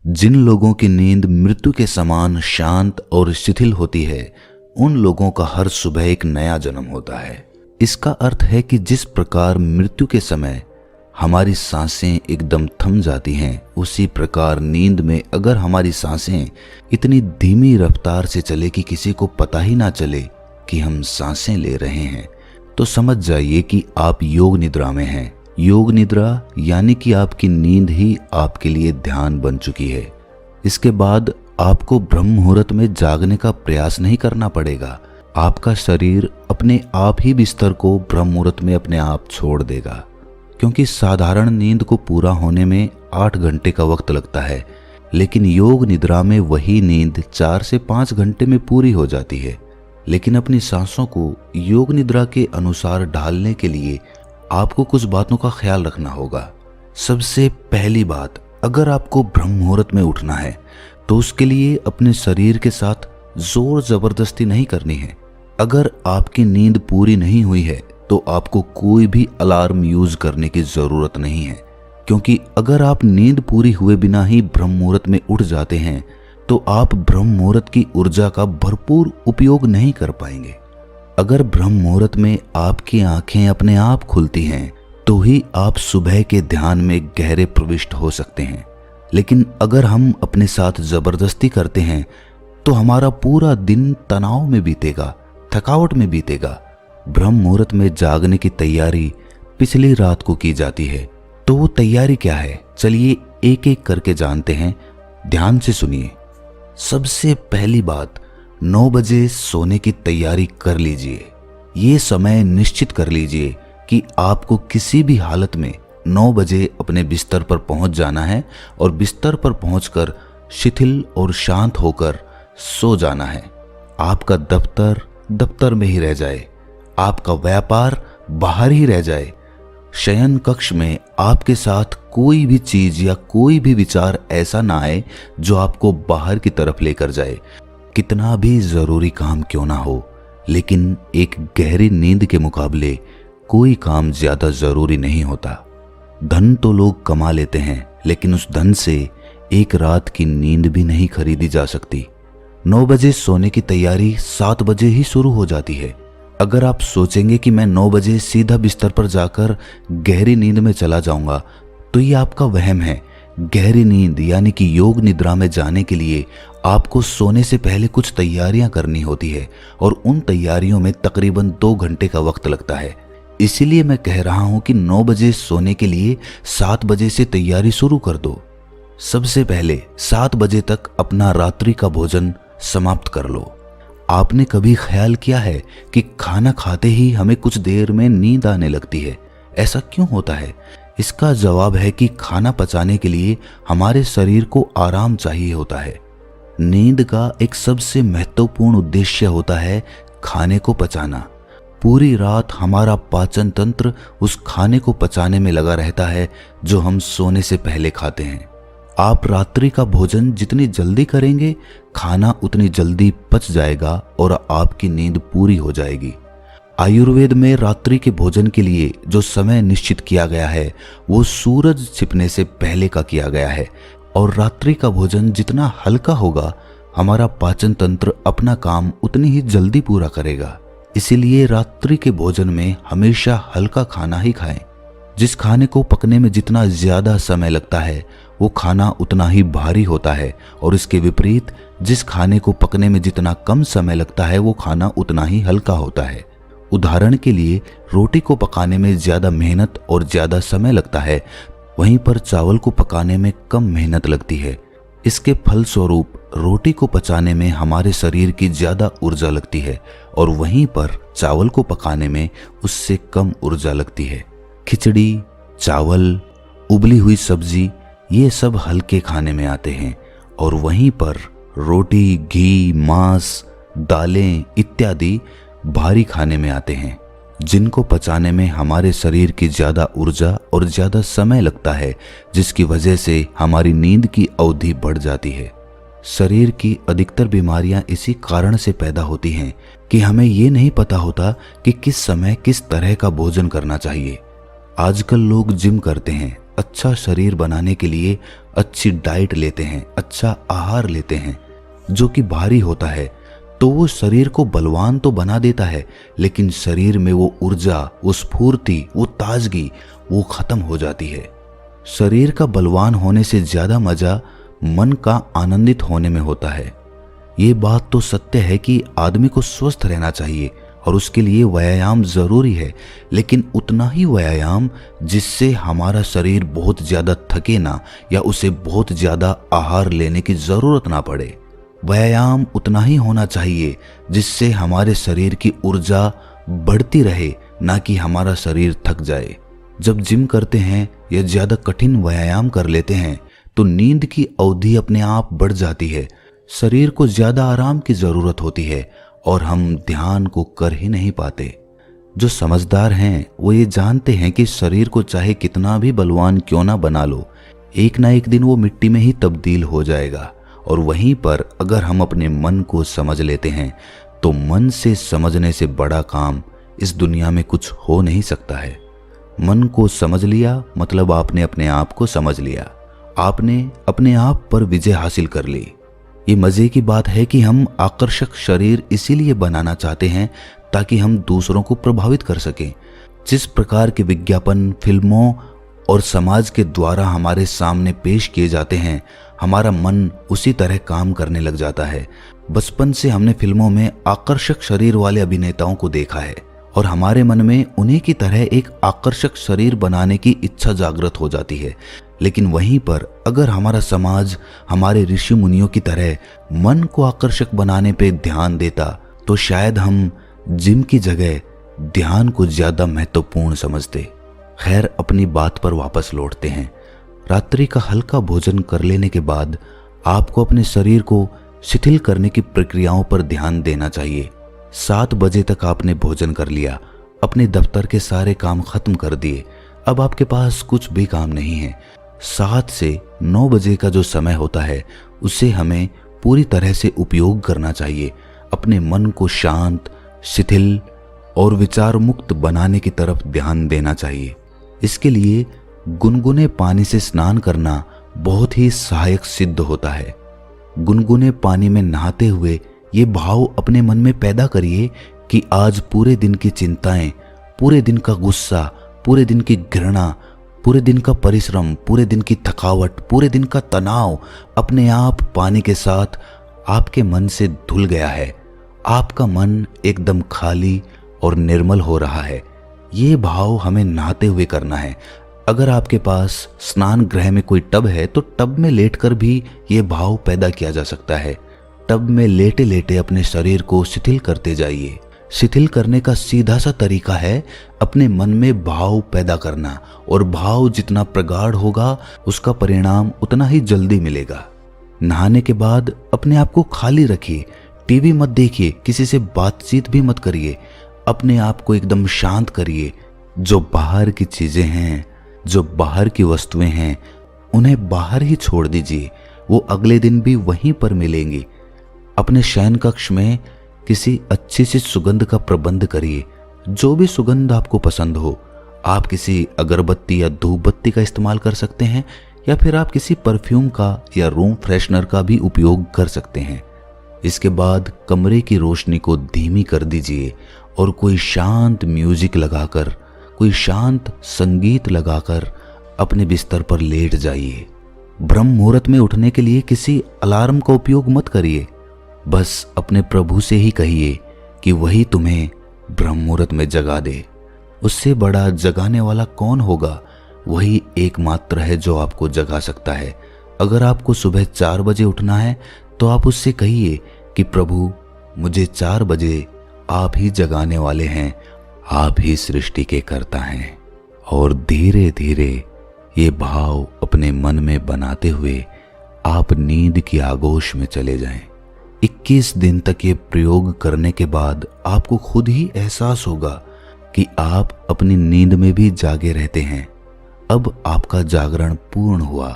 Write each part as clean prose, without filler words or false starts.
जिन लोगों की नींद मृत्यु के समान शांत और शिथिल होती है, उन लोगों का हर सुबह एक नया जन्म होता है। इसका अर्थ है कि जिस प्रकार मृत्यु के समय हमारी सांसें एकदम थम जाती हैं, उसी प्रकार नींद में अगर हमारी सांसें इतनी धीमी रफ्तार से चले कि किसी को पता ही ना चले कि हम सांसें ले रहे हैं, तो समझ जाइए कि आप योग निद्रा में हैं। योग निद्रा यानी कि आपकी नींद ही आपके लिए ध्यान बन चुकी है। इसके बाद आपको ब्रह्म मुहूर्त में जागने का प्रयास नहीं करना पड़ेगा। आपका शरीर अपने आप ही बिस्तर को ब्रह्म मुहूर्त में अपने आप छोड़ देगा, क्योंकि साधारण नींद को पूरा होने में 8 घंटे का वक्त लगता है, लेकिन योग निद्रा में वही नींद 4 से 5 घंटे में पूरी हो जाती है। लेकिन अपनी सांसों को योग निद्रा के अनुसार ढालने के लिए आपको कुछ बातों का ख्याल रखना होगा। सबसे पहली बात, अगर आपको ब्रह्म मुहूर्त में उठना है तो उसके लिए अपने शरीर के साथ जोर जबरदस्ती नहीं करनी है। अगर आपकी नींद पूरी नहीं हुई है तो आपको कोई भी अलार्म यूज करने की जरूरत नहीं है, क्योंकि अगर आप नींद पूरी हुए बिना ही ब्रह्म मुहूर्त में उठ जाते हैं तो आप ब्रह्म मुहूर्त की ऊर्जा का भरपूर उपयोग नहीं कर पाएंगे। अगर ब्रह्म मुहूर्त में आपकी आंखें अपने आप खुलती हैं तो ही आप सुबह के ध्यान में गहरे प्रविष्ट हो सकते हैं। लेकिन अगर हम अपने साथ जबरदस्ती करते हैं तो हमारा पूरा दिन तनाव में बीतेगा, थकावट में बीतेगा। ब्रह्म मुहूर्त में जागने की तैयारी पिछली रात को की जाती है। तो वो तैयारी क्या है, चलिए एक एक करके जानते हैं। ध्यान से सुनिए। सबसे पहली बात, 9 बजे सोने की तैयारी कर लीजिए। ये समय निश्चित कर लीजिए कि आपको किसी भी हालत में 9 बजे अपने बिस्तर पर पहुंच जाना है और बिस्तर पर पहुंचकर शिथिल और शांत होकर सो जाना है। आपका दफ्तर दफ्तर में ही रह जाए, आपका व्यापार बाहर ही रह जाए। शयन कक्ष में आपके साथ कोई भी चीज या कोई भी विचार ऐसा ना आए जो आपको बाहर की तरफ लेकर जाए। कितना भी जरूरी काम क्यों ना हो, लेकिन एक गहरी नींद के मुकाबले कोई काम ज्यादा जरूरी नहीं होता। धन तो लोग कमा लेते हैं, लेकिन उस धन से एक रात की नींद भी नहीं खरीदी जा सकती। 9 बजे सोने की तैयारी 7 बजे ही शुरू हो जाती है। अगर आप सोचेंगे कि मैं 9 बजे सीधा बिस्तर पर जाकर गहरी नींद में चला जाऊंगा, तो ये आपका वहम है। गहरी नींद यानी कि योग निद्रा में जाने के लिए आपको सोने से पहले कुछ तैयारियां करनी होती है और उन तैयारियों में तकरीबन 2 घंटे का वक्त लगता है। इसीलिए मैं कह रहा हूं कि 9 बजे सोने के लिए 7 बजे से तैयारी शुरू कर दो। सबसे पहले 7 बजे तक अपना रात्रि का भोजन समाप्त कर लो। आपने कभी ख्याल किया है कि खाना खाते ही हमें कुछ देर में नींद आने लगती है? ऐसा क्यों होता है? इसका जवाब है कि खाना पचाने के लिए हमारे शरीर को आराम चाहिए होता है। नींद का एक सबसे महत्वपूर्ण उद्देश्य होता है खाने को पचाना। पूरी रात हमारा पाचन तंत्र उस खाने को पचाने में लगा रहता है जो हम सोने से पहले खाते हैं। आप रात्रि का भोजन जितनी जल्दी करेंगे, खाना उतनी जल्दी पच जाएगा और आपकी नींद पूरी हो जाएगी। आयुर्वेद में रात्रि के भोजन के लिए जो समय निश्चित किया गया है वो सूरज छिपने से पहले का किया गया है, और रात्रि का भोजन जितना हल्का होगा, हमारा पाचन तंत्र अपना काम उतनी ही जल्दी पूरा करेगा। इसीलिए रात्रि के भोजन में हमेशा हल्का खाना ही खाएं। जिस खाने को पकने में जितना ज्यादा समय लगता है वो खाना उतना ही भारी होता है, और इसके विपरीत जिस खाने को पकने में जितना कम समय लगता है वो खाना उतना ही हल्का होता है। उदाहरण के लिए, रोटी को पकाने में ज्यादा मेहनत और ज्यादा समय लगता है, वहीं पर चावल को पकाने में कम मेहनत लगती है। इसके फलस्वरूप रोटी को पचाने में हमारे शरीर की ज्यादा ऊर्जा लगती है और वहीं पर चावल को पकाने में उससे कम ऊर्जा लगती है। खिचड़ी, चावल, उबली हुई सब्जी, ये सब हल्के खाने में आते हैं, और वहीं पर रोटी, घी, मांस, दालें इत्यादि भारी खाने में आते हैं, जिनको पचाने में हमारे शरीर की ज्यादा ऊर्जा और ज्यादा समय लगता है, जिसकी वजह से हमारी नींद की अवधि बढ़ जाती है। शरीर की अधिकतर बीमारियां इसी कारण से पैदा होती हैं कि हमें ये नहीं पता होता कि किस समय किस तरह का भोजन करना चाहिए। आजकल लोग जिम करते हैं, अच्छा शरीर बनाने के लिए अच्छी डाइट लेते हैं, अच्छा आहार लेते हैं जो कि भारी होता है, तो वो शरीर को बलवान तो बना देता है, लेकिन शरीर में वो ऊर्जा, वो स्फूर्ति, वो ताजगी वो खत्म हो जाती है। शरीर का बलवान होने से ज्यादा मजा मन का आनंदित होने में होता है। ये बात तो सत्य है कि आदमी को स्वस्थ रहना चाहिए और उसके लिए व्यायाम जरूरी है, लेकिन उतना ही व्यायाम जिससे हमारा शरीर बहुत ज्यादा थके ना या उसे बहुत ज्यादा आहार लेने की जरूरत ना पड़े। व्यायाम उतना ही होना चाहिए जिससे हमारे शरीर की ऊर्जा बढ़ती रहे, ना कि हमारा शरीर थक जाए। जब जिम करते हैं या ज्यादा कठिन व्यायाम कर लेते हैं तो नींद की अवधि अपने आप बढ़ जाती है, शरीर को ज्यादा आराम की जरूरत होती है और हम ध्यान को कर ही नहीं पाते। जो समझदार हैं वो ये जानते हैं कि शरीर को चाहे कितना भी बलवान क्यों ना बना लो, एक ना एक दिन वो मिट्टी में ही तब्दील हो जाएगा। और वहीं पर अगर हम अपने मन को समझ लेते हैं तो मन से समझने से बड़ा काम इस दुनिया में कुछ हो नहीं सकता है। मन को समझ लिया मतलब आपने अपने आप को समझ लिया, आपने अपने आप पर विजय हासिल कर ली। ये मजे की बात है कि हम आकर्षक शरीर इसीलिए बनाना चाहते हैं ताकि हम दूसरों को प्रभावित कर सकें। जिस प्रकार के विज्ञापन फिल्मों और समाज के द्वारा हमारे सामने पेश किए जाते हैं, हमारा मन उसी तरह काम करने लग जाता है। बचपन से हमने फिल्मों में आकर्षक शरीर वाले अभिनेताओं को देखा है और हमारे मन में उन्हीं की तरह एक आकर्षक शरीर बनाने की इच्छा जागृत हो जाती है। लेकिन वहीं पर अगर हमारा समाज हमारे ऋषि मुनियों की तरह मन को आकर्षक बनाने पे ध्यान देता तो शायद हम जिम की जगह ध्यान को ज्यादा महत्वपूर्ण समझते। खैर, अपनी बात पर वापस लौटते हैं। रात्रि का हल्का भोजन कर लेने के बाद आपको अपने शरीर को शिथिल करने की प्रक्रियाओं पर ध्यान देना चाहिए। 7 बजे तक आपने भोजन कर लिया, अपने दफ्तर के सारे काम खत्म कर दिए, अब आपके पास कुछ भी काम नहीं है। 7 से 9 बजे का जो समय होता है उसे हमें पूरी तरह से उपयोग करना चाहिए। अपने मन को शांत, शिथिल और विचार मुक्त बनाने की तरफ ध्यान देना चाहिए। इसके लिए गुनगुने पानी से स्नान करना बहुत ही सहायक सिद्ध होता है। गुनगुने पानी में नहाते हुए ये भाव अपने मन में पैदा करिए कि आज पूरे दिन की चिंताएं, पूरे दिन का गुस्सा, पूरे दिन की घृणा, पूरे दिन का परिश्रम, पूरे दिन की थकावट, पूरे दिन का तनाव अपने आप पानी के साथ आपके मन से धुल गया है। आपका मन एकदम खाली और निर्मल हो रहा है। ये भाव हमें नहाते हुए करना है। अगर आपके पास स्नान गृह में कोई टब है तो टब में लेटकर भी ये भाव पैदा किया जा सकता है। टब में लेटे लेटे अपने शरीर को शिथिल करते जाइए। शिथिल करने का सीधा सा तरीका है अपने मन में भाव पैदा करना, और भाव जितना प्रगाढ़ होगा उसका परिणाम उतना ही जल्दी मिलेगा। नहाने के बाद अपने आप को खाली रखिए, टीवी मत देखिए, किसी से बातचीत भी मत करिए, अपने आप को एकदम शांत करिए। जो बाहर की चीजें हैं, जो बाहर की वस्तुएं हैं, उन्हें बाहर ही छोड़ दीजिए, वो अगले दिन भी वहीं पर मिलेंगी। अपने शयन कक्ष में किसी अच्छी सी सुगंध का प्रबंध करिए, जो भी सुगंध आपको पसंद हो। आप किसी अगरबत्ती या धूप बत्ती का इस्तेमाल कर सकते हैं, या फिर आप किसी परफ्यूम का या रूम फ्रेशनर का भी उपयोग कर सकते हैं। इसके बाद कमरे की रोशनी को धीमी कर दीजिए और कोई शांत म्यूजिक लगाकर, कोई शांत संगीत लगाकर अपने बिस्तर पर लेट जाइए। ब्रह्म मुहूर्त में उठने के लिए किसी अलार्म का उपयोग मत करिए, बस अपने प्रभु से ही कहिए कि वही तुम्हें ब्रह्म मुहूर्त में जगा दे। उससे बड़ा जगाने वाला कौन होगा? वही एकमात्र है जो आपको जगा सकता है। अगर आपको सुबह 4 बजे उठना है तो आप उससे कहिए कि प्रभु, मुझे 4 बजे आप ही जगाने वाले हैं, आप ही सृष्टि के कर्ता हैं। और धीरे धीरे ये भाव अपने मन में बनाते हुए आप नींद की आगोश में चले जाएं। 21 दिन तक ये प्रयोग करने के बाद आपको खुद ही एहसास होगा कि आप अपनी नींद में भी जागे रहते हैं। अब आपका जागरण पूर्ण हुआ।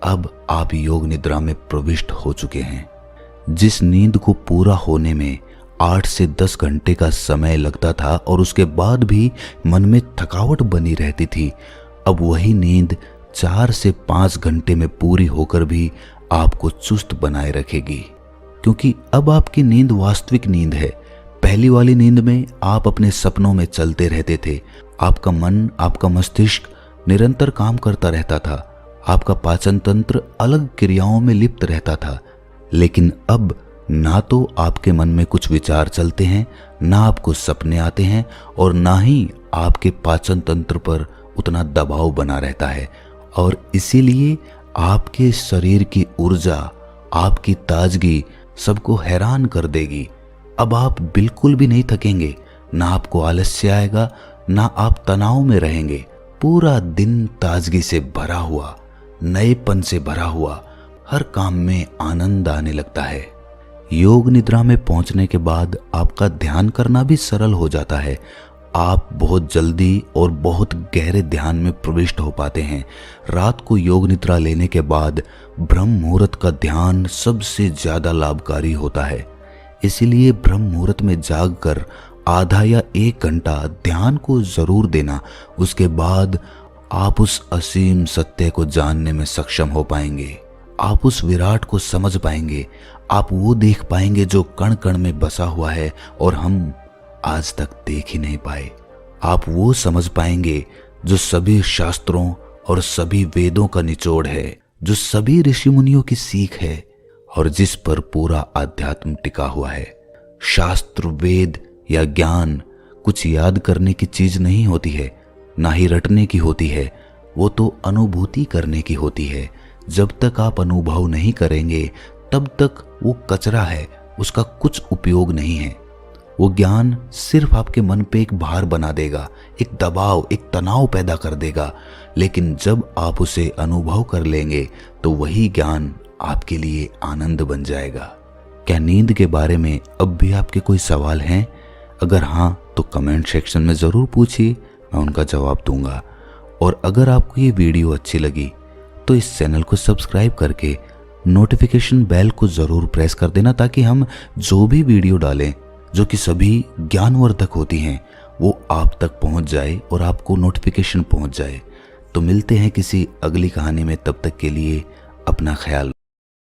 अब आप योग निद्रा में प्रविष्ट हो चुके हैं। जिस नींद को पूरा होने में 8 से 10 घंटे का समय लगता था और उसके बाद भी मन में थकावट बनी रहती थी, अब वही नींद 4 से 5 घंटे में पूरी होकर भी आपको चुस्त बनाए रखेगी, क्योंकि अब आपकी नींद वास्तविक नींद है। पहली वाली नींद में आप अपने सपनों में चलते रहते थे। आपका मन, आपका मस्तिष्क निरंतर काम करता रहता था। आपका पाचन तंत्र अलग क्रियाओं में लिप्त रहता था। लेकिन अब ना तो आपके मन में कुछ विचार चलते हैं, ना आपको सपने आते हैं, और ना ही आपके पाचन तंत्र पर उतना दबाव बना रहता है। और इसीलिए आपके शरीर की ऊर्जा, आपकी ताजगी सबको हैरान कर देगी। अब आप बिल्कुल भी नहीं थकेंगे, ना आपको आलस्य आएगा, ना आप तनाव में रहेंगे। पूरा दिन ताजगी से भरा हुआ, नएपन से भरा हुआ, हर काम में आनंद आने लगता है। योग निद्रा में पहुंचने के बाद आपका ध्यान करना भी सरल हो जाता है। आप बहुत जल्दी और बहुत गहरे ध्यान में प्रविष्ट हो पाते हैं। रात को योग निद्रा लेने के बाद ब्रह्म मुहूर्त का ध्यान सबसे ज्यादा लाभकारी होता है। इसीलिए ब्रह्म मुहूर्त में जागकर आधा या 1 घंटा ध्यान को जरूर देना। उसके बाद आप उस असीम सत्य को जानने में सक्षम हो पाएंगे। आप उस विराट को समझ पाएंगे। आप वो देख पाएंगे जो कण कण में बसा हुआ है और हम आज तक देख ही नहीं पाए। आप वो समझ पाएंगे जो सभी शास्त्रों और सभी वेदों का निचोड़ है, जो सभी ऋषि मुनियों की सीख है और जिस पर पूरा अध्यात्म टिका हुआ है। शास्त्र, वेद या ज्ञान कुछ याद करने की चीज नहीं होती है, ना ही रटने की होती है। वो तो अनुभूति करने की होती है। जब तक आप अनुभव नहीं करेंगे तब तक वो कचरा है, उसका कुछ उपयोग नहीं है। वो ज्ञान सिर्फ आपके मन पे एक भार बना देगा, एक दबाव, एक तनाव पैदा कर देगा। लेकिन जब आप उसे अनुभव कर लेंगे तो वही ज्ञान आपके लिए आनंद बन जाएगा। क्या नींद के बारे में अब भी आपके कोई सवाल हैं? अगर हाँ तो कमेंट सेक्शन में ज़रूर पूछिए, मैं उनका जवाब दूंगा। और अगर आपको ये वीडियो अच्छी लगी तो इस चैनल को सब्सक्राइब करके नोटिफिकेशन बेल को ज़रूर प्रेस कर देना, ताकि हम जो भी वीडियो डालें जो कि सभी ज्ञानवर्धक होती हैं वो आप तक पहुंच जाए और आपको नोटिफिकेशन पहुंच जाए। तो मिलते हैं किसी अगली कहानी में, तब तक के लिए अपना ख्याल